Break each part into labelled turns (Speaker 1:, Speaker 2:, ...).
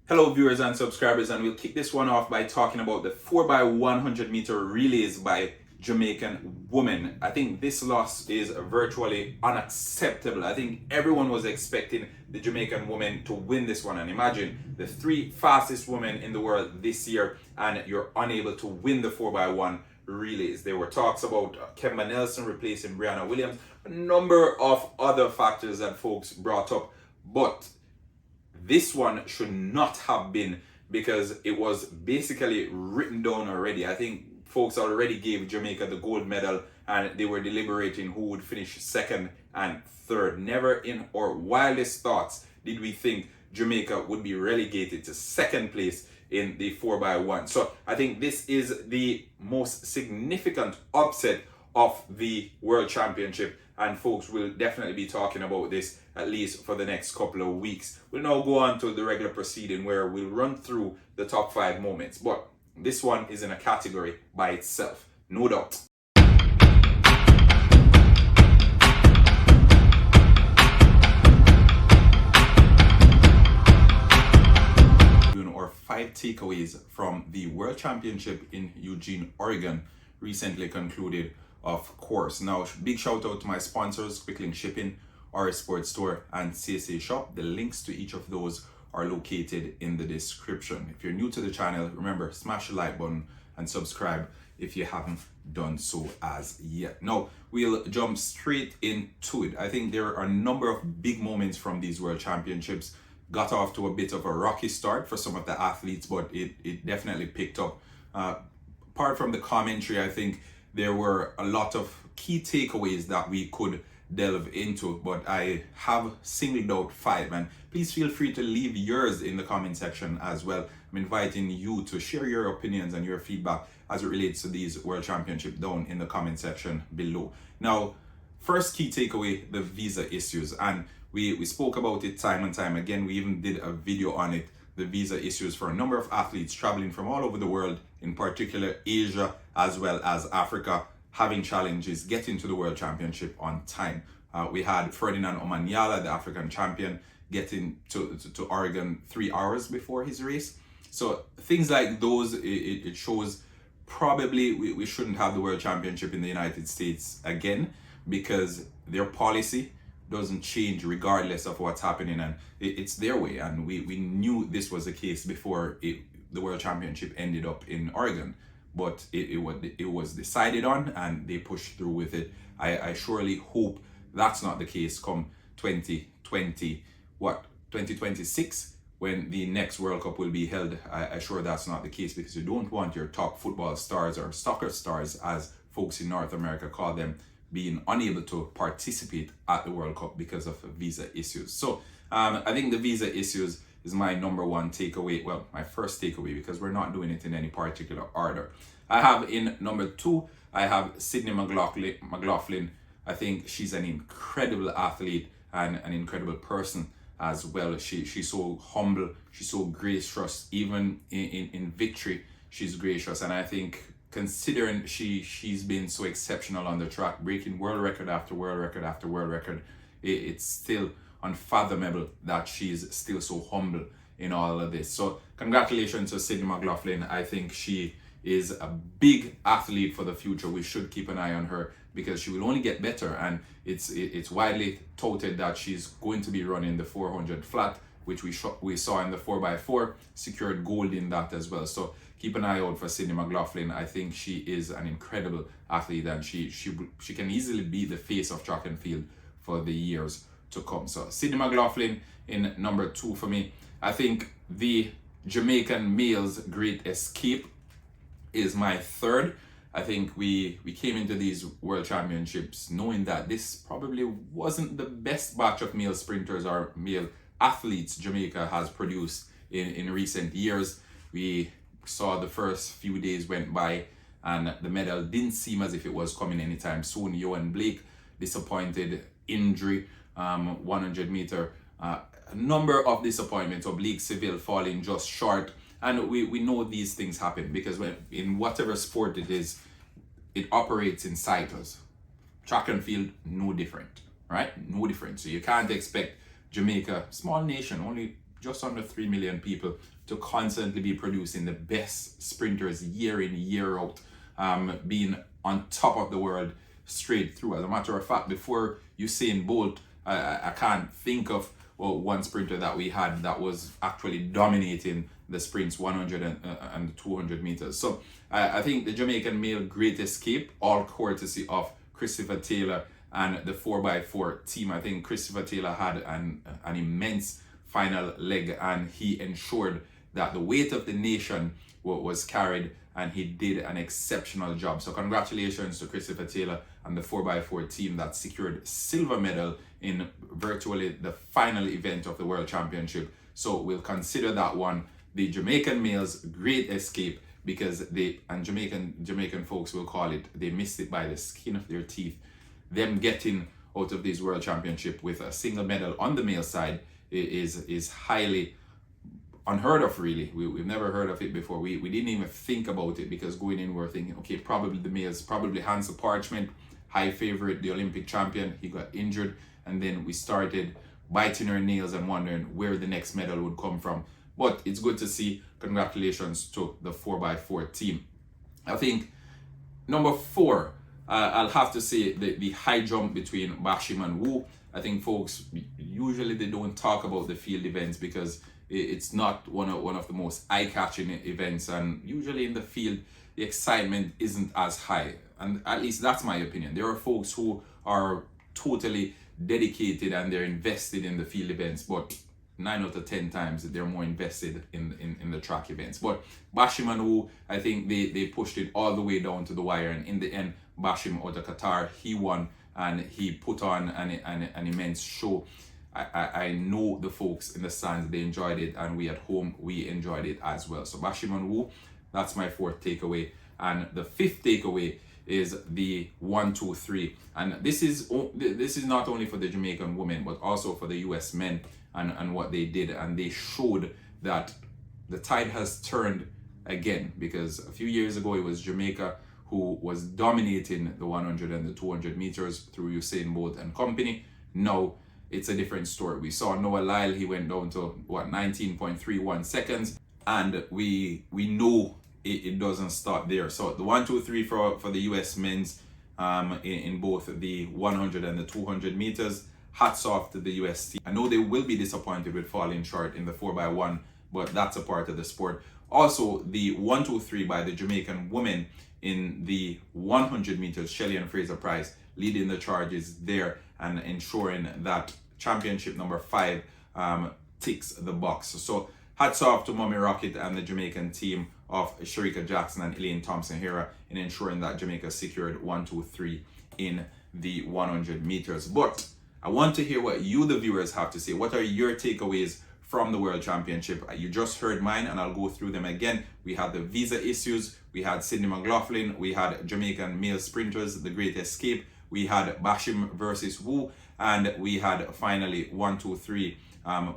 Speaker 1: Hello viewers and subscribers, and we'll kick this one off by talking about the 4x100 meter relays by Jamaican women. I think this loss is virtually unacceptable. I think everyone was expecting the Jamaican women to win this one, and imagine the three fastest women in the world this year and you're unable to win the 4x1 relays. There were talks about Kemba Nelson replacing Brianna Williams, a number of other factors that folks brought up, but this one should not have been, because it was basically written down already. I think folks already gave Jamaica the gold medal and they were deliberating who would finish second and third. Never in our wildest thoughts did we think Jamaica would be relegated to second place in the 4x1. So I think this is the most significant upset of the World Championship, and folks will definitely be talking about this at least for the next couple of weeks. We'll now go on to the regular proceeding where we'll run through the top 5 moments, but this one is in a category by itself, no doubt. Or 5 takeaways from the World Championship in Eugene, Oregon, recently concluded, of course. Now, big shout out to my sponsors, Quicklink Shipping, RS Sports Store, and CSA Shop. The links to each of those are located in the description. If you're new to the channel, remember, smash the like button and subscribe if you haven't done so as yet. Now, we'll jump straight into it. I think there are a number of big moments from these World Championships. Got off to a bit of a rocky start for some of the athletes, but it definitely picked up. Apart from the commentary, I think there were a lot of key takeaways that we could delve into, but I have singled out 5, and please feel free to leave yours in the comment section as well. I'm inviting you to share your opinions and your feedback as it relates to these World Championship down in the comment section below. Now, first key takeaway, the visa issues, and we spoke about it time and time again. We even did a video on it, the visa issues for a number of athletes traveling from all over the world, in particular Asia as well as Africa, having challenges getting to the World Championship on time. We had Ferdinand Omanyala, the African champion, getting to Oregon 3 hours before his race. So things like those, it shows probably we shouldn't have the World Championship in the United States again, because their policy doesn't change regardless of what's happening, and it's their way, and we knew this was the case before the World Championship ended up in Oregon, but it was decided on and they pushed through with it. I surely hope that's not the case come 2026, when the next World Cup will be held. I sure that's not the case, because you don't want your top football stars, or soccer stars as folks in North America call them, being unable to participate at the World Cup because of visa issues. So I think the visa issues is my number one takeaway. Well, my first takeaway, because we're not doing it in any particular order. I have in number 2, I have Sydney McLaughlin. I think she's an incredible athlete and an incredible person as well. She's so humble, she's so gracious, even in victory, she's gracious. And I think, considering she's been so exceptional on the track, breaking world record after world record after world record, it's still unfathomable that she's still so humble in all of this. So congratulations to Sydney McLaughlin. I think she is a big athlete for the future. We should keep an eye on her, because she will only get better, and it's widely touted that she's going to be running the 400 flat, which we saw in the 4x4, secured gold in that as well. So keep an eye out for Sydney McLaughlin. I think she is an incredible athlete, and she can easily be the face of track and field for the years to come. So Sydney McLaughlin in number 2 for me. I think the Jamaican males' great escape is my third. I think we came into these World Championships knowing that this probably wasn't the best batch of male sprinters or male athletes Jamaica has produced in recent years. We saw the first few days went by and the medal didn't seem as if it was coming anytime soon. Yohan Blake, disappointed, injury, 100 meter, a number of disappointments. Oblique Seville falling just short, and we know these things happen, because in whatever sport it is, it operates in cycles. Track and field, no different, right? No different. So you can't expect Jamaica, small nation, only just under 3 million people to constantly be producing the best sprinters year in, year out, being on top of the world straight through. As a matter of fact, before Usain Bolt, I can't think of one sprinter that we had that was actually dominating the sprints 100 and 200 meters. So I think the Jamaican male great escape, all courtesy of Christopher Taylor and the 4x4 team. I think Christopher Taylor had an immense final leg, and he ensured that the weight of the nation was carried, and he did an exceptional job. So congratulations to Christopher Taylor and the 4x4 team that secured silver medal in virtually the final event of the World Championship. So we'll consider that one the Jamaican males great escape, because Jamaican folks will call it, they missed it by the skin of their teeth. Them getting out of this World Championship with a single medal on the male side is highly unheard of, really. We've never heard of it before. We didn't even think about it, because going in we're thinking, okay, probably the males, probably Hansel Parchment, high favorite, the Olympic champion, he got injured, and then we started biting our nails and wondering where the next medal would come from. But it's good to see. Congratulations to the 4x4 team. I think number 4, I'll have to say the high jump between Bashim and Wu. I think folks, usually they don't talk about the field events because it's not one of the most eye-catching events, and usually in the field the excitement isn't as high, and at least that's my opinion. There are folks who are totally dedicated and they're invested in the field events, but 9 out of 10 times they're more invested in the track events. But Bashim and Wu, I think they pushed it all the way down to the wire, and in the end Bashim out of Qatar, he won, and he put on an immense show. I know the folks in the stands, they enjoyed it, and we at home, we enjoyed it as well. So Bashim and Wu, that's my 4th takeaway. And the 5th takeaway is the 1, 2, 3. And this is not only for the Jamaican women, but also for the US men and what they did. And they showed that the tide has turned again, because a few years ago it was Jamaica who was dominating the 100 and the 200 meters through Usain Bolt and company. Now it's a different story. We saw Noah Lyle, he went down to 19.31 seconds, and we know it doesn't stop there. So the 1, 2, 3 for the US men's in both the 100 and the 200 meters. Hats off to the US team. I know they will be disappointed with falling short in the 4x1, but that's a part of the sport. Also, the 1, 2, 3 by the Jamaican women in the 100 meters, Shelley and Fraser Price leading the charges there and ensuring that championship number 5 ticks the box. So hats off to Mommy Rocket and the Jamaican team of Sharika Jackson and Elaine Thompson-Hera in ensuring that Jamaica secured 1, 2, 3 in the 100 meters. But I want to hear what you, the viewers, have to say. What are your takeaways from the World Championship? You just heard mine, and I'll go through them again. We had the visa issues, we had Sydney McLaughlin, we had Jamaican male sprinters, the Great Escape, we had Bashim versus Wu, and we had finally 1, 2, 3,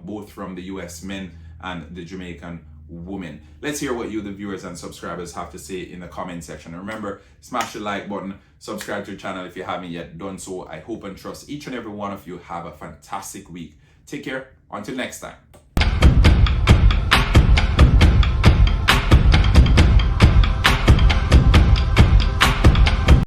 Speaker 1: both from the US men and the Jamaican women. Let's hear what you, the viewers and subscribers, have to say in the comment section. And remember, smash the like button, subscribe to the channel if you haven't yet done so. I hope and trust each and every one of you have a fantastic week. Take care. Until next time.